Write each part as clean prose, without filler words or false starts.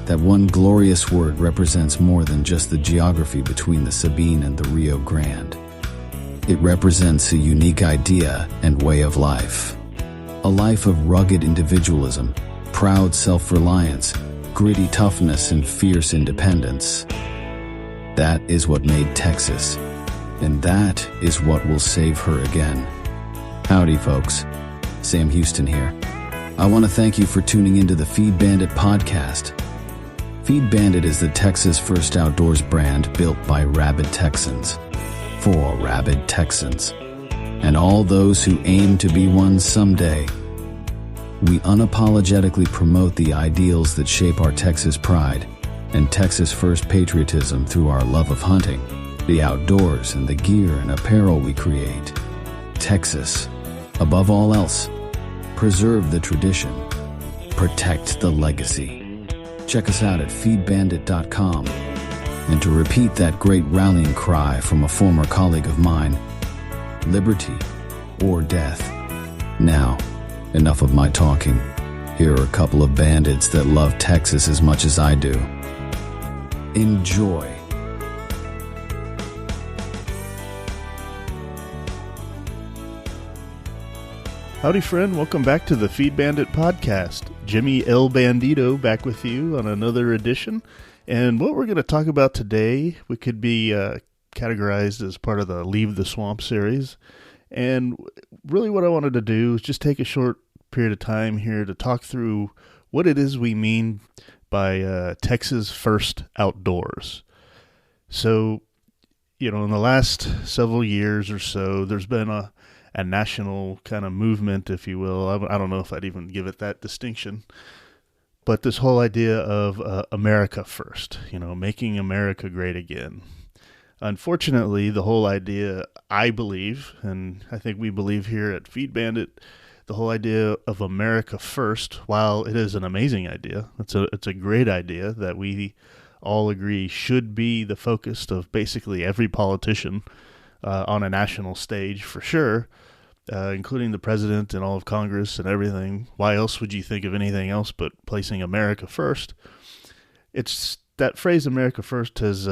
that one glorious word represents more than just the geography between the Sabine and the Rio Grande. It represents a unique idea and way of life. A life of rugged individualism, proud self-reliance, gritty toughness, and fierce independence. That is what made Texas, and that is what will save her again. Howdy, folks. Sam Houston here. I want to thank you for tuning into the Feed Bandit podcast. Feed Bandit is the Texas first outdoors brand built by rabid Texans, for rabid Texans, and all those who aim to be one someday. We unapologetically promote the ideals that shape our Texas pride and Texas first patriotism through our love of hunting, the outdoors, and the gear and apparel we create. Texas, above all else, preserve the tradition, protect the legacy. Check us out at feedbandit.com. And to repeat that great rallying cry from a former colleague of mine, liberty or death. Now, enough of my talking. Here are a couple of bandits that love Texas as much as I do. Enjoy. Howdy, friend. Welcome back to the Feed Bandit podcast. Jimmy L. Bandido back with you on another edition. And what we're going to talk about today, we could be categorized as part of the Leave the Swamp series. And really what I wanted to do is just take a short period of time here to talk through what it is we mean by Texas First Outdoors. So, in the last several years or so, there's been a national kind of movement, if you will. I don't know if I'd even give it that distinction. But this whole idea of America first, making America great again. Unfortunately, the whole idea, I believe, and I think we believe here at Feed Bandit, the whole idea of America first, while it is an amazing idea, it's a great idea that we all agree should be the focus of basically every politician on a national stage for sure, including the president and all of Congress and everything. Why else would you think of anything else but placing America first? It's that phrase America first has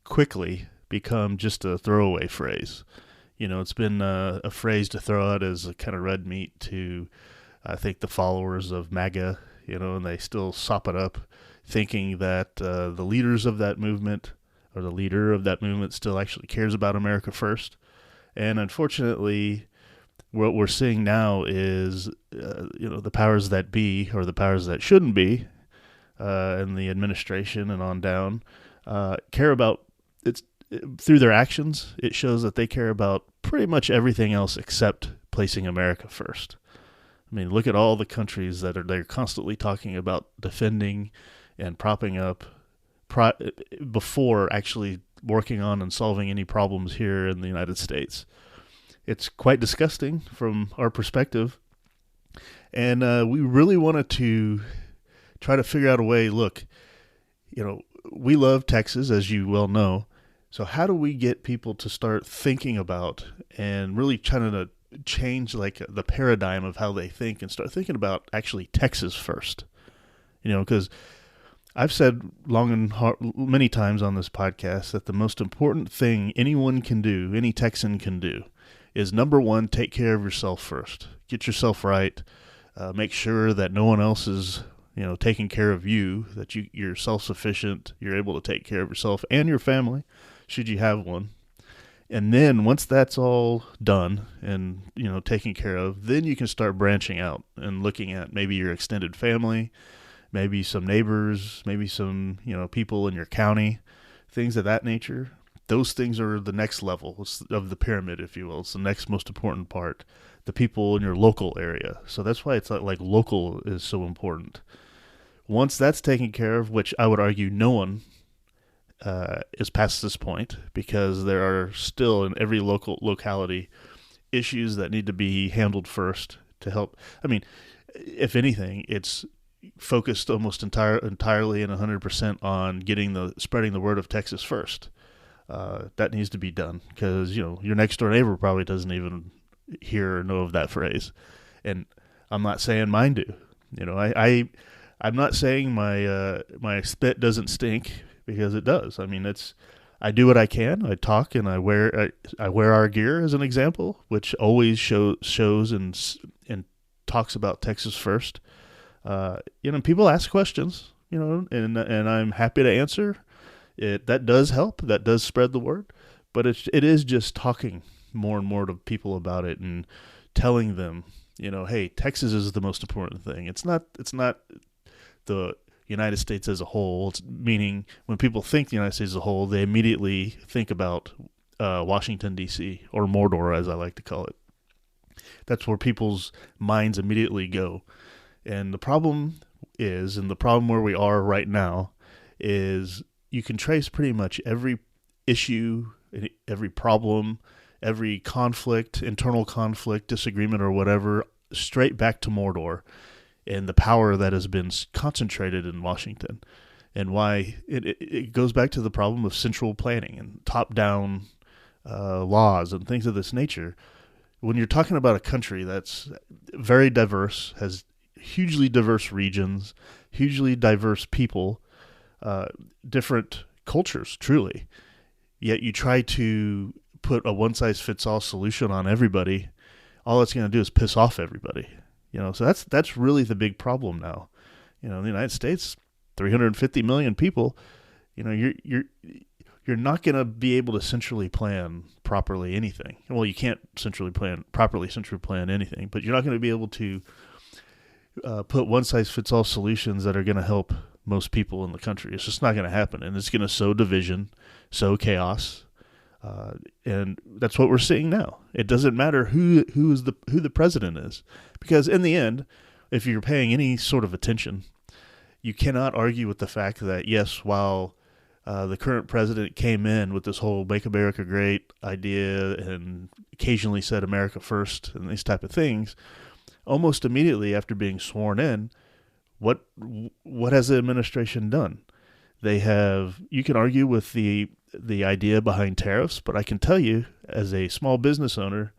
quickly become just a throwaway phrase. It's been a phrase to throw out as a kind of red meat to, I think, the followers of MAGA, and they still sop it up thinking that the leaders of that movement or the leader of that movement still actually cares about America first. And unfortunately, what we're seeing now is, the powers that be, or the powers that shouldn't be, in the administration and on down, care about, through their actions, it shows that they care about pretty much everything else except placing America first. I mean, look at all the countries that they're constantly talking about defending and propping up before actually working on and solving any problems here in the United States. It's quite disgusting from our perspective. And we really wanted to try to figure out a way. Look, we love Texas, as you well know. So how do we get people to start thinking about and really trying to change the paradigm of how they think and start thinking about actually Texas first? Because I've said long and many times on this podcast that the most important thing anyone can do, any Texan can do, is number one, take care of yourself first. Get yourself right. Make sure that no one else is, taking care of you, that you're self-sufficient, you're able to take care of yourself and your family, should you have one. And then once that's all done and, taken care of, then you can start branching out and looking at maybe your extended family, maybe some neighbors, maybe some, people in your county, things of that nature. Those things are the next level of the pyramid, if you will. It's the next most important part, the people in your local area. So that's why it's like local is so important. Once that's taken care of, which I would argue no one is past this point, because there are still in every locality issues that need to be handled first to help. I mean, if anything, it's focused almost entirely and 100% on spreading the word of Texas first. That needs to be done because, your next door neighbor probably doesn't even hear or know of that phrase. And I'm not saying mine do. I'm not saying my spit doesn't stink, because it does. I mean, I do what I can. I talk and I wear our gear as an example, which always shows and talks about Texas first. People ask questions, and I'm happy to answer. That does help. That does spread the word. But it is just talking more and more to people about it and telling them, hey, Texas is the most important thing. It's not the United States as a whole. It's meaning when people think the United States as a whole, they immediately think about Washington, D.C., or Mordor, as I like to call it. That's where people's minds immediately go. And the problem where we are right now is you can trace pretty much every issue, every problem, every conflict, internal conflict, disagreement, or whatever, straight back to Mordor and the power that has been concentrated in Washington, and why it goes back to the problem of central planning and top-down laws and things of this nature. When you're talking about a country that's very diverse, has hugely diverse regions, hugely diverse people, different cultures, truly, yet you try to put a one-size-fits-all solution on everybody, all it's going to do is piss off everybody. So that's really the big problem now. In the United States, 350 million people. You're not going to be able to centrally plan properly anything. Well, you can't centrally plan anything, but you're not going to be able to put one-size-fits-all solutions that are going to help most people in the country. It's just not going to happen, and it's going to sow division, sow chaos, and that's what we're seeing now. It doesn't matter who the president is, because in the end, if you're paying any sort of attention, you cannot argue with the fact that, yes, while the current president came in with this whole "Make America Great" idea and occasionally said "America First" and these type of things, almost immediately after being sworn in, what has the administration done? You can argue with the idea behind tariffs, but I can tell you, as a small business owner,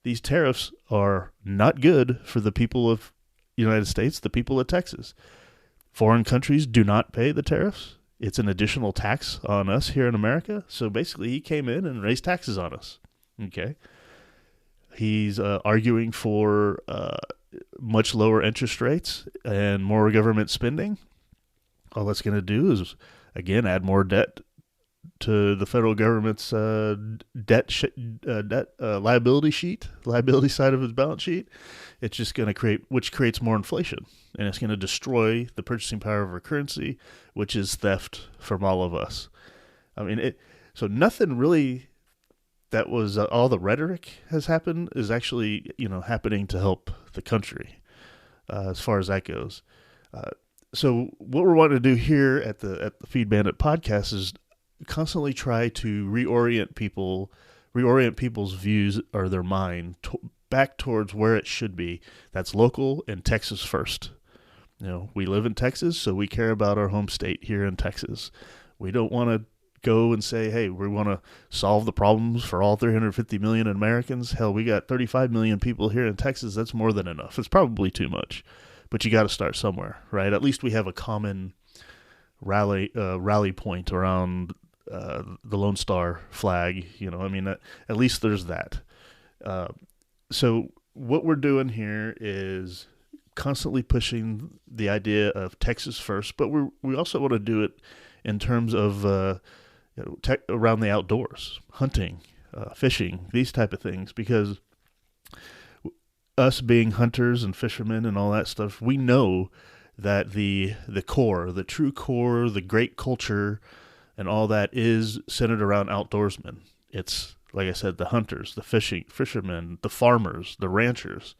these tariffs are not good for the people of the United States, the people of Texas. Foreign countries do not pay the tariffs. It's an additional tax on us here in America. So basically, he came in and raised taxes on us. Okay. He's arguing for much lower interest rates and more government spending. All that's going to do is, again, add more debt to the federal government's liability side of his balance sheet. It's just going to creates more inflation, and it's going to destroy the purchasing power of our currency, which is theft from all of us. So nothing really that was all the rhetoric has happened is actually happening to help the country as far as that goes. So what we're wanting to do here at the Feed Bandit podcast is constantly try to reorient people's views or their mind back towards where it should be. That's local and Texas first. We live in Texas, so we care about our home state here in Texas. We don't want to go and say, hey, we want to solve the problems for all 350 million Americans. Hell, we got 35 million people here in Texas. That's more than enough. It's probably too much, but you got to start somewhere, right? At least we have a common rally point around the Lone Star flag. At least there's that. So what we're doing here is constantly pushing the idea of Texas first, but we also want to do it in terms of around the outdoors, hunting, fishing, these type of things, because us being hunters and fishermen and all that stuff, we know that the true core, the great culture and all that is centered around outdoorsmen. It's, like I said, the hunters, the fishermen, the farmers, the ranchers,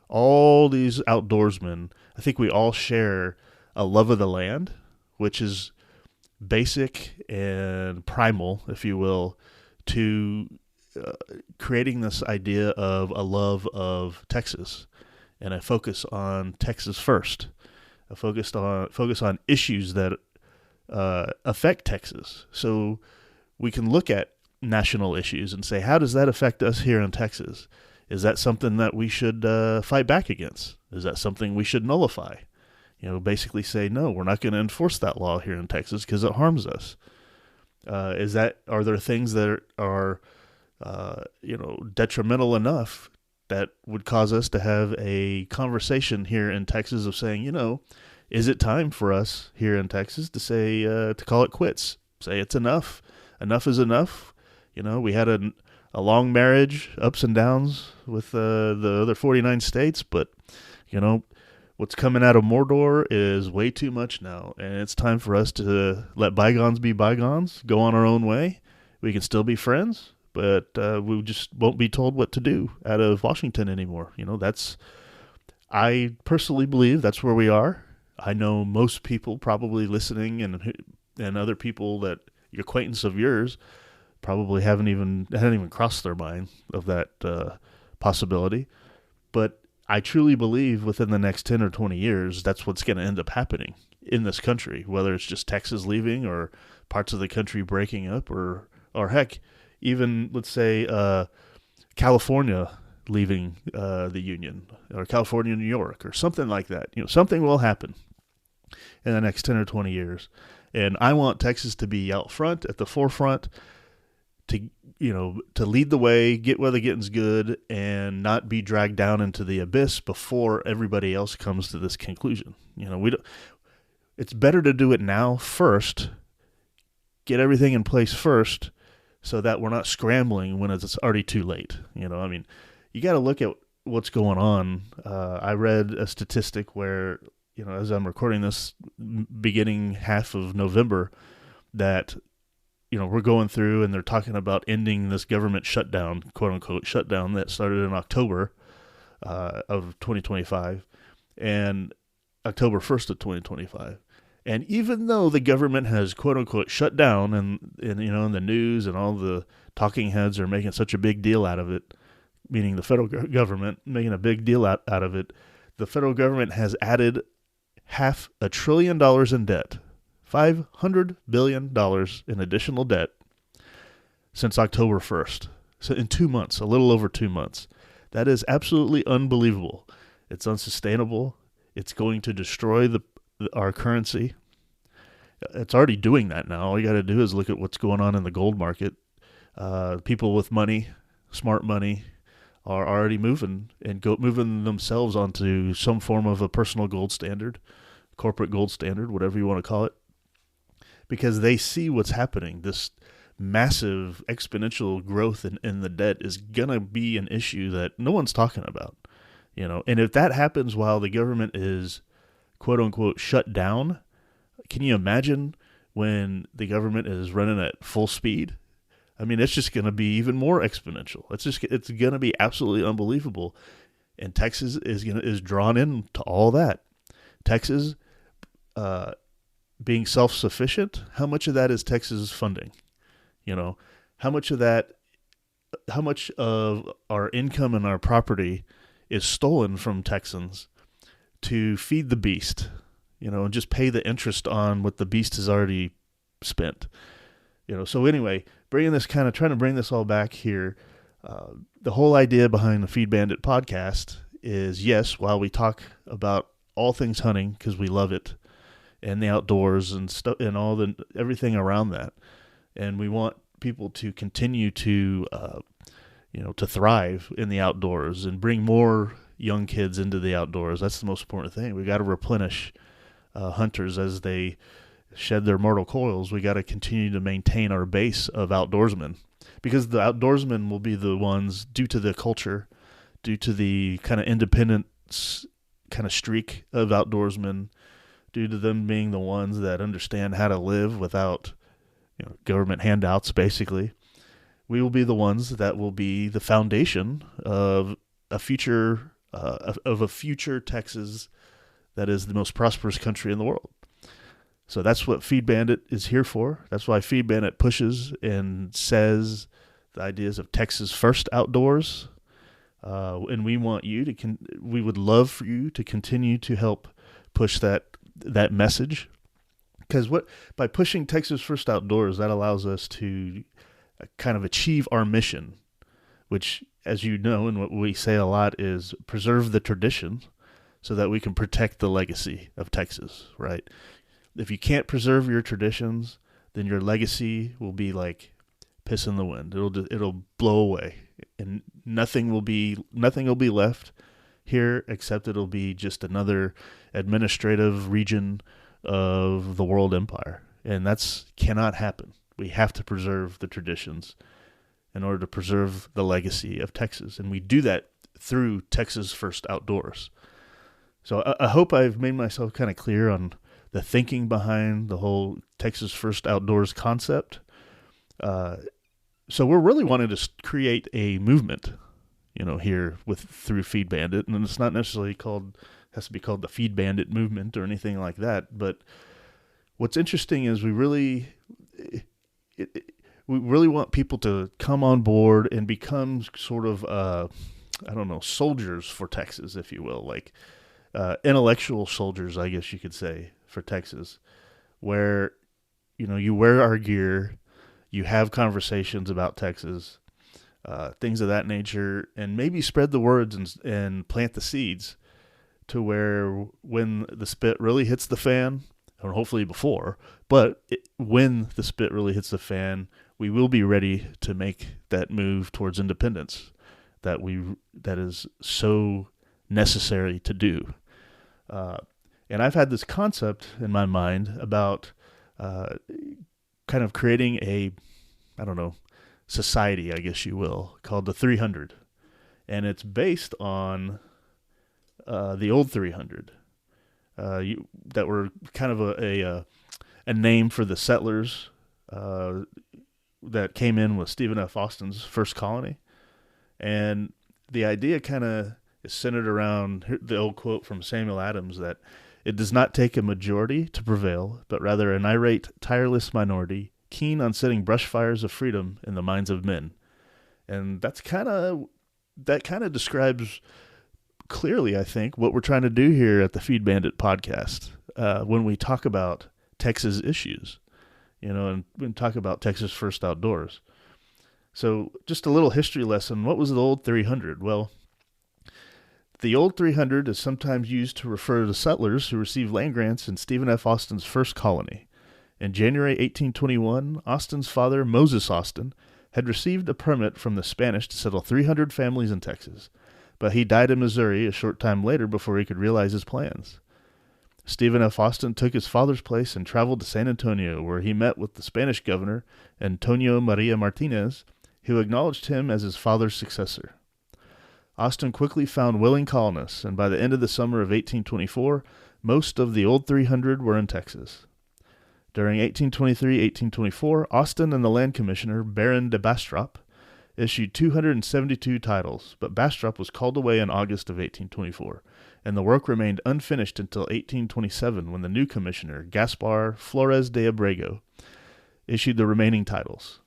all these outdoorsmen. I think we all share a love of the land, which is basic and primal, if you will, to creating this idea of a love of Texas and a focus on Texas first, a focus on issues that affect Texas. So we can look at national issues and say, how does that affect us here in Texas? Is that something that we should fight back against? Is that something we should nullify? basically say, no, we're not going to enforce that law here in Texas because it harms us. Are there things that are detrimental enough that would cause us to have a conversation here in Texas of saying, is it time for us here in Texas to say, to call it quits? Say it's enough. Enough is enough. We had a long marriage, ups and downs with the other 49 states, but, what's coming out of Mordor is way too much now, and it's time for us to let bygones be bygones, go on our own way. We can still be friends, but we just won't be told what to do out of Washington anymore. I personally believe that's where we are. I know most people probably listening and other people that acquaintance of yours probably hadn't even crossed their mind of that possibility. But I truly believe within the next 10 or 20 years, that's what's going to end up happening in this country, whether it's just Texas leaving or parts of the country breaking up or heck, even let's say California leaving the Union, or California, New York, or something like that. Something will happen in the next 10 or 20 years. And I want Texas to be out front, at the forefront, to lead the way, get where the getting's good, and not be dragged down into the abyss before everybody else comes to this conclusion. It's better to do it now first, get everything in place first, so that we're not scrambling when it's already too late. You got to look at what's going on. I read a statistic where, as I'm recording this, beginning half of November, that we're going through and they're talking about ending this government shutdown, quote unquote shutdown, that started in October of 2025 and October 1st of 2025. And even though the government has quote unquote shut down and in the news and all the talking heads are making such a big deal out of it, meaning the federal government making a big deal out of it, the federal government has added $500 billion in debt. $500 billion in additional debt since October 1st. So in 2 months, a little over 2 months. That is absolutely unbelievable. It's unsustainable. It's going to destroy our currency. It's already doing that now. All you got to do is look at what's going on in the gold market. People with money, smart money, are already moving themselves onto some form of a personal gold standard, corporate gold standard, whatever you want to call it. Because they see what's happening. This massive exponential growth in the debt is going to be an issue that no one's talking about. And if that happens while the government is, quote unquote, shut down, can you imagine when the government is running at full speed? It's just going to be even more exponential. It's going to be absolutely unbelievable. And Texas is drawn into all that. Texas, being self-sufficient, how much of that is Texas funding? How much of our income and our property is stolen from Texans to feed the beast, and just pay the interest on what the beast has already spent. So anyway, trying to bring this all back here. The whole idea behind the Feed Bandit podcast is, yes, while we talk about all things hunting because we love it, and the outdoors and stuff and everything around that. And we want people to continue to, to thrive in the outdoors and bring more young kids into the outdoors. That's the most important thing. We got to replenish hunters as they shed their mortal coils. We got to continue to maintain our base of outdoorsmen, because the outdoorsmen will be the ones, due to the culture, due to the kind of independence kind of streak of outdoorsmen, due to them being the ones that understand how to live without government handouts, basically. We will be the ones that will be the foundation of a future Texas that is the most prosperous country in the world. So that's what Feed Bandit is here for. That's why Feed Bandit pushes and says the ideas of Texas first outdoors. And we want you to we would love for you to continue to help push that message, because by pushing Texas first outdoors, that allows us to kind of achieve our mission, which, as you know, and what we say a lot, is preserve the tradition. so that we can protect the legacy of Texas, right? If you can't preserve your traditions, then your legacy will be like piss in the wind. It'll blow away, and nothing will be left here except it'll be just another administrative region of the world empire, and that's cannot happen. We have to preserve the traditions in order to preserve the legacy of Texas, and we do that through Texas First Outdoors. So I hope I've made myself kind of clear on the thinking behind the whole Texas First Outdoors concept. So we're really wanting to create a movement, here through Feed Bandit, and it's not necessarily has to be called the Feed Bandit movement or anything like that. But what's interesting is we really want people to come on board and become sort of soldiers for Texas, if you will, like intellectual soldiers, I guess you could say, for Texas, where you wear our gear, you have conversations about Texas, things of that nature, and maybe spread the words and plant the seeds to where when the spit really hits the fan, or hopefully before, but when the spit really hits the fan, we will be ready to make that move towards independence that is so necessary to do. And I've had this concept in my mind about kind of creating a, society, I guess you will, called the 300. And it's based on the old 300 that were kind of a name for the settlers that came in with Stephen F. Austin's first colony. And the idea kind of is centered around the old quote from Samuel Adams that it does not take a majority to prevail, but rather an irate, tireless minority, keen on setting brush fires of freedom in the minds of men. And that kind of describes clearly, I think, what we're trying to do here at the Feed Bandit podcast when we talk about Texas issues, and talk about Texas First Outdoors. So just a little history lesson. What was the old 300? Well, the old 300 is sometimes used to refer to settlers who received land grants in Stephen F. Austin's first colony. In January 1821, Austin's father, Moses Austin, had received a permit from the Spanish to settle 300 families in Texas, but he died in Missouri a short time later before he could realize his plans. Stephen F. Austin took his father's place and traveled to San Antonio, where he met with the Spanish governor, Antonio Maria Martinez, who acknowledged him as his father's successor. Austin quickly found willing colonists, and by the end of the summer of 1824, most of the old 300 were in Texas. During 1823-1824, Austin and the land commissioner, Baron de Bastrop, issued 272 titles, but Bastrop was called away in August of 1824, and the work remained unfinished until 1827 when the new commissioner, Gaspar Flores de Abrego, issued the remaining titles.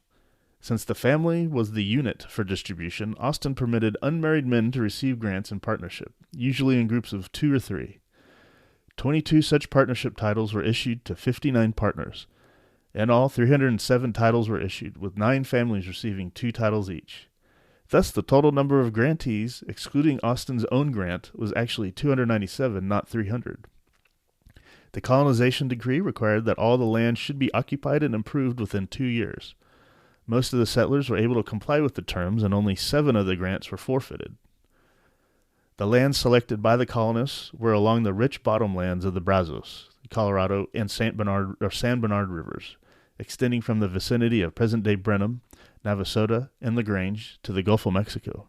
Since the family was the unit for distribution, Austin permitted unmarried men to receive grants in partnership, usually in groups of 2 or 3. 22 such partnership titles were issued to 59 partners. In all, 307 titles were issued, with 9 families receiving 2 titles each. Thus, the total number of grantees, excluding Austin's own grant, was actually 297, not 300. The colonization decree required that all the land should be occupied and improved within 2 years. Most of the settlers were able to comply with the terms, and only 7 of the grants were forfeited. The lands selected by the colonists were along the rich bottomlands of the Brazos, Colorado, and San Bernard rivers, extending from the vicinity of present-day Brenham, Navasota, and LaGrange to the Gulf of Mexico.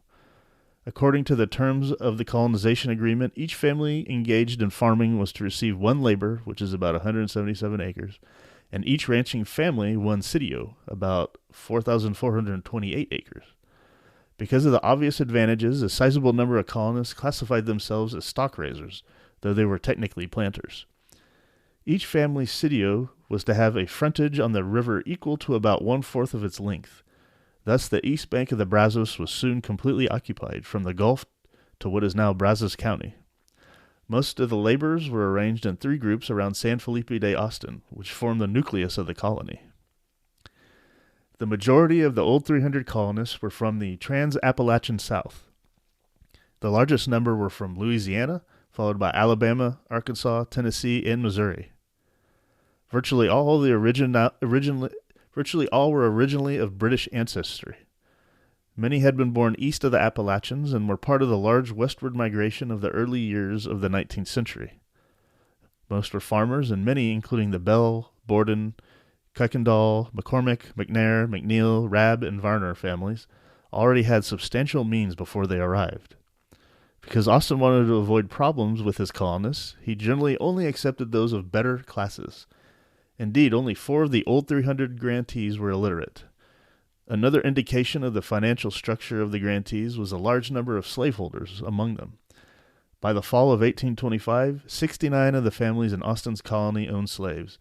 According to the terms of the colonization agreement, each family engaged in farming was to receive 1 labor, which is about 177 acres, and each ranching family 1 sitio, about 4,428 acres. Because of the obvious advantages, a sizable number of colonists classified themselves as stock raisers, though they were technically planters. Each family's sitio was to have a frontage on the river equal to about 1/4 of its length. Thus, the east bank of the Brazos was soon completely occupied, from the Gulf to what is now Brazos County. Most of the laborers were arranged in 3 groups around San Felipe de Austin, which formed the nucleus of the colony. The majority of the old 300 colonists were from the Trans-Appalachian South. The largest number were from Louisiana, followed by Alabama, Arkansas, Tennessee, and Missouri. Virtually all were originally of British ancestry. Many had been born east of the Appalachians and were part of the large westward migration of the early years of the 19th century. Most were farmers, and many, including the Bell, Borden, Kuykendall, McCormick, McNair, McNeil, Rabb, and Varner families, already had substantial means before they arrived. Because Austin wanted to avoid problems with his colonists, he generally only accepted those of better classes. Indeed, only 4 of the old 300 grantees were illiterate. Another indication of the financial structure of the grantees was a large number of slaveholders among them. By the fall of 1825, 69 of the families in Austin's colony owned slaves,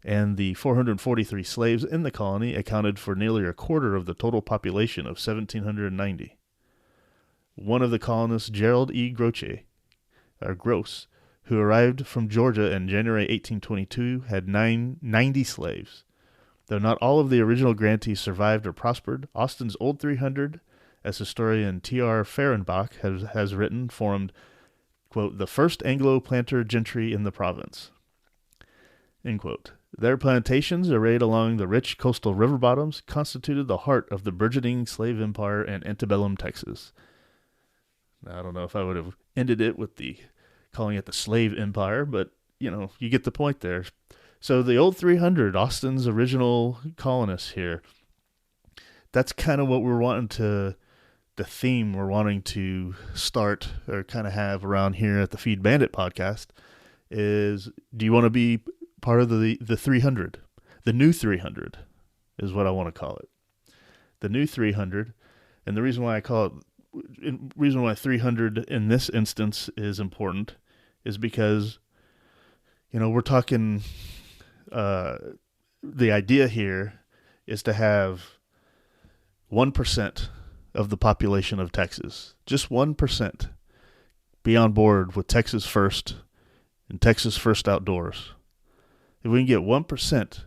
and the 443 slaves in the colony accounted for nearly a quarter of the total population of 1,790. One of the colonists, Gerald E. Gross, who arrived from Georgia in January 1822, had 90 slaves. Though not all of the original grantees survived or prospered, Austin's Old 300, as historian T.R. Fehrenbach has written, formed, quote, the first Anglo-planter gentry in the province. End quote. Their plantations, arrayed along the rich coastal river bottoms, constituted the heart of the burgeoning slave empire in antebellum Texas. Now, I don't know if I would have ended it with calling it the slave empire, but, you get the point there. So the Old 300, Austin's original colonists here, that's kind of what we're wanting the theme we're wanting to start or kind of have around here at the Feed Bandit podcast is, do you want to be part of the 300? The new 300 is what I want to call it. The new 300, and the reason why I call it, reason why 300 in this instance is important is because, we're talking... the idea here is to have 1% of the population of Texas, just 1%, be on board with Texas First and Texas First Outdoors. If we can get 1%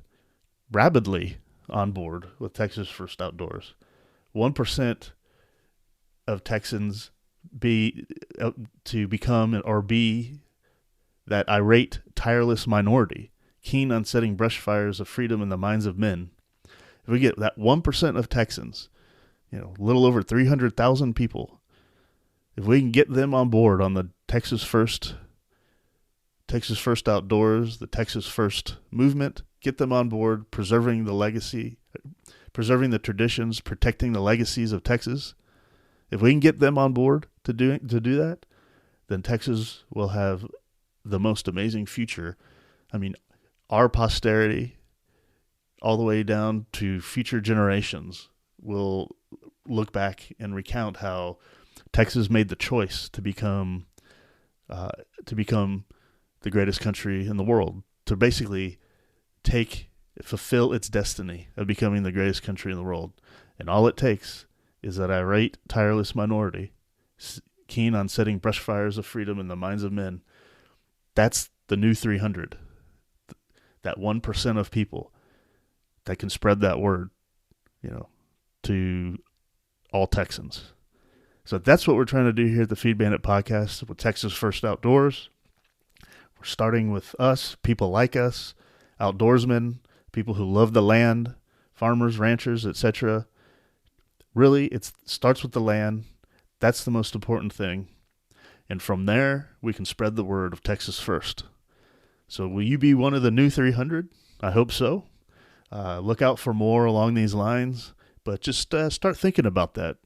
rapidly on board with Texas First Outdoors, 1% of Texans to become or be that irate, tireless minority, keen on setting brush fires of freedom in the minds of men. If we get that 1% of Texans, a little over 300,000 people, if we can get them on board on the Texas First Outdoors, the Texas First movement, get them on board, preserving the legacy, preserving the traditions, protecting the legacies of Texas. If we can get them on board to do that, then Texas will have the most amazing future. I mean, our posterity, all the way down to future generations, will look back and recount how Texas made the choice to become the greatest country in the world, to basically fulfill its destiny of becoming the greatest country in the world. And all it takes is that irate, tireless minority, keen on setting brush fires of freedom in the minds of men. That's the new 300. That 1% of people that can spread that word, to all Texans. So that's what we're trying to do here at the Feed Bandit podcast with Texas First Outdoors. We're starting with us, people like us, outdoorsmen, people who love the land, farmers, ranchers, etc. Really, it starts with the land. That's the most important thing. And from there, we can spread the word of Texas First. So will you be one of the new 300? I hope so. Look out for more along these lines, but just start thinking about that.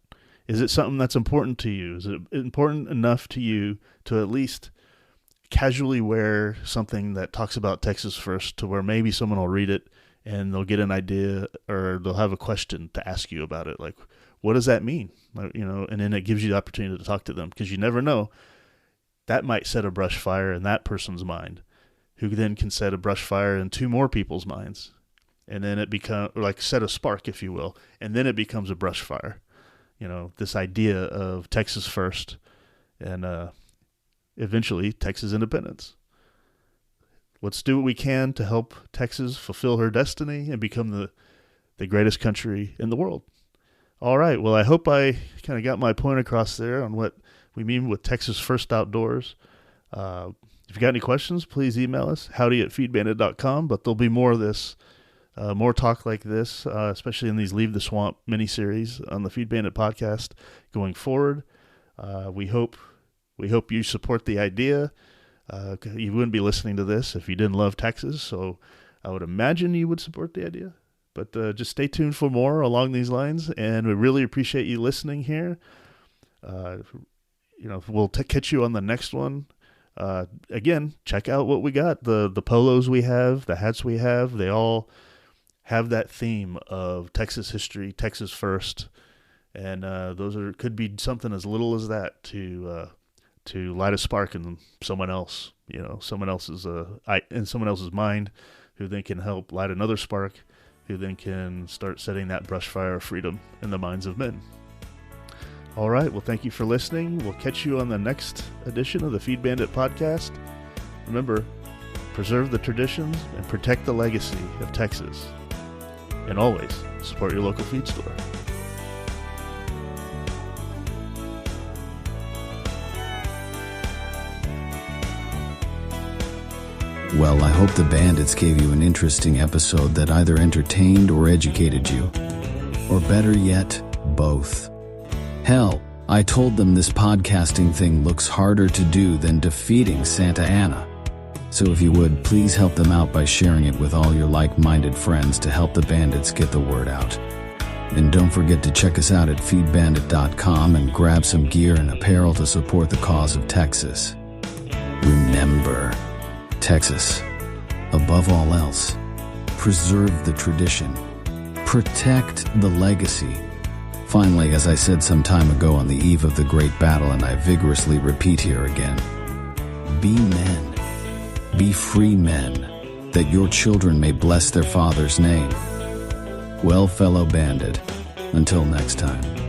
Is it something that's important to you? Is it important enough to you to at least casually wear something that talks about Texas First, to where maybe someone will read it and they'll get an idea, or they'll have a question to ask you about it. Like, what does that mean? And then it gives you the opportunity to talk to them, because you never know. That might set a brush fire in that person's mind, who then can set a brush fire in 2 more people's minds. And then it becomes, like, set a spark, if you will. And then it becomes a brush fire. This idea of Texas First and eventually Texas independence. Let's do what we can to help Texas fulfill her destiny and become the greatest country in the world. All right. Well, I hope I kind of got my point across there on what we mean with Texas First Outdoors. If you got any questions, please email us, howdy@feedbandit.com, but there'll be more of this, more talk like this, especially in these Leave the Swamp mini-series on the Feed Bandit podcast going forward. We hope you support the idea. You wouldn't be listening to this if you didn't love Texas, so I would imagine you would support the idea. But just stay tuned for more along these lines, and we really appreciate you listening here. We'll catch you on the next one. Again, check out what we got. The polos we have, the hats we have, they all have that theme of Texas history, Texas first. And could be something as little as that to light a spark in someone else, someone else's mind, who then can help light another spark, who then can start setting that brush fire of freedom in the minds of men. All right, well, thank you for listening. We'll catch you on the next edition of the Feed Bandit podcast. Remember, preserve the traditions and protect the legacy of Texas. And always support your local feed store. Well, I hope the Bandits gave you an interesting episode that either entertained or educated you. Or better yet, both. Hell, I told them this podcasting thing looks harder to do than defeating Santa Anna. So if you would, please help them out by sharing it with all your like-minded friends to help the Bandits get the word out. And don't forget to check us out at feedbandit.com and grab some gear and apparel to support the cause of Texas. Remember, Texas, above all else, preserve the tradition, protect the legacy. Finally, as I said some time ago on the eve of the great battle, and I vigorously repeat here again, be men, be free men, that your children may bless their father's name. Well, fellow bandit, until next time.